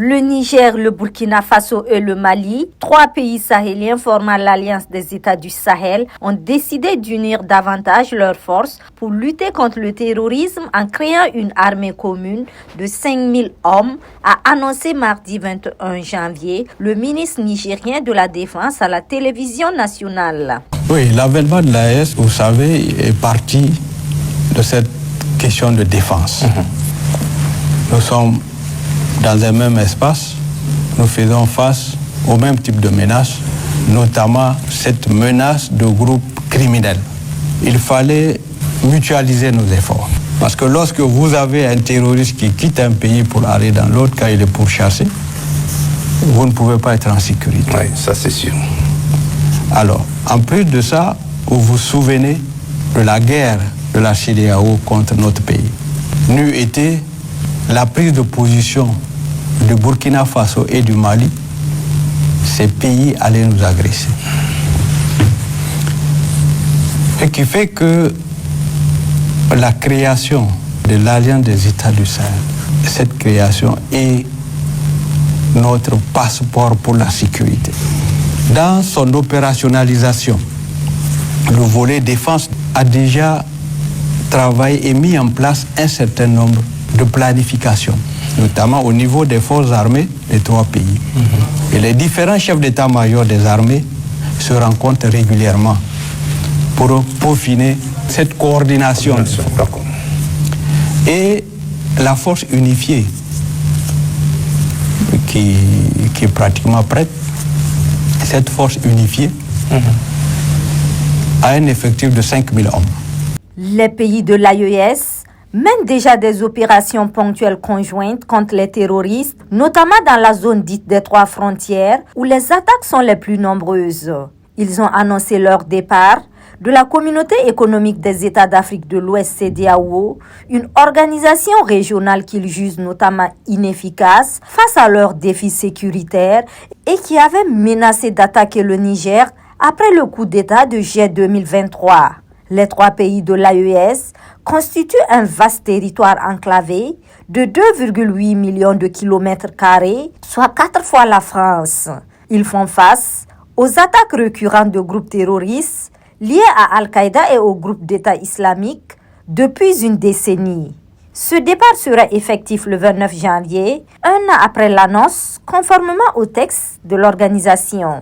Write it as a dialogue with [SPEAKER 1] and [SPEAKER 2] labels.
[SPEAKER 1] Le Niger, le Burkina Faso et le Mali, 3 pays sahéliens formant l'Alliance des États du Sahel, ont décidé d'unir davantage leurs forces pour lutter contre le terrorisme en créant une armée commune de 5000 hommes, a annoncé mardi 21 janvier le ministre nigérien de la Défense à la télévision nationale.
[SPEAKER 2] Oui, l'avènement de l'AES, vous savez, est parti de cette question de défense. Nous sommes dans un même espace, nous faisons face au même type de menaces, notamment cette menace de groupes criminels. Il fallait mutualiser nos efforts. Parce que lorsque vous avez un terroriste qui quitte un pays pour aller dans l'autre quand il est pourchassé, vous ne pouvez pas être en sécurité.
[SPEAKER 3] Oui, ça c'est sûr.
[SPEAKER 2] Alors, en plus de ça, vous vous souvenez de la guerre de la CEDEAO contre notre pays. N'eût été la prise de position du Burkina Faso et du Mali, ces pays allaient nous agresser. Ce qui fait que la création de l'Alliance des États du Sahel, cette création est notre passeport pour la sécurité. Dans son opérationnalisation, le volet défense a déjà travaillé et mis en place un certain nombre de planifications, notamment au niveau des forces armées des 3 pays. Et les différents chefs d'état-major des armées se rencontrent régulièrement pour peaufiner cette coordination. Et la force unifiée qui est pratiquement prête, cette force unifiée a un effectif de 5000 hommes.
[SPEAKER 1] Les pays de l'AES mènent déjà des opérations ponctuelles conjointes contre les terroristes, notamment dans la zone dite des 3 frontières, où les attaques sont les plus nombreuses. Ils ont annoncé leur départ de la Communauté économique des États d'Afrique de l'Ouest, CEDEAO, une organisation régionale qu'ils jugent notamment inefficace face à leurs défis sécuritaires et qui avait menacé d'attaquer le Niger après le coup d'État de juillet 2023. Les 3 pays de l'AES constituent un vaste territoire enclavé de 2,8 millions de kilomètres carrés, soit 4 fois la France. Ils font face aux attaques récurrentes de groupes terroristes liés à Al-Qaïda et au groupe d'État islamique depuis une décennie. Ce départ sera effectif le 29 janvier, un an après l'annonce, conformément au texte de l'organisation.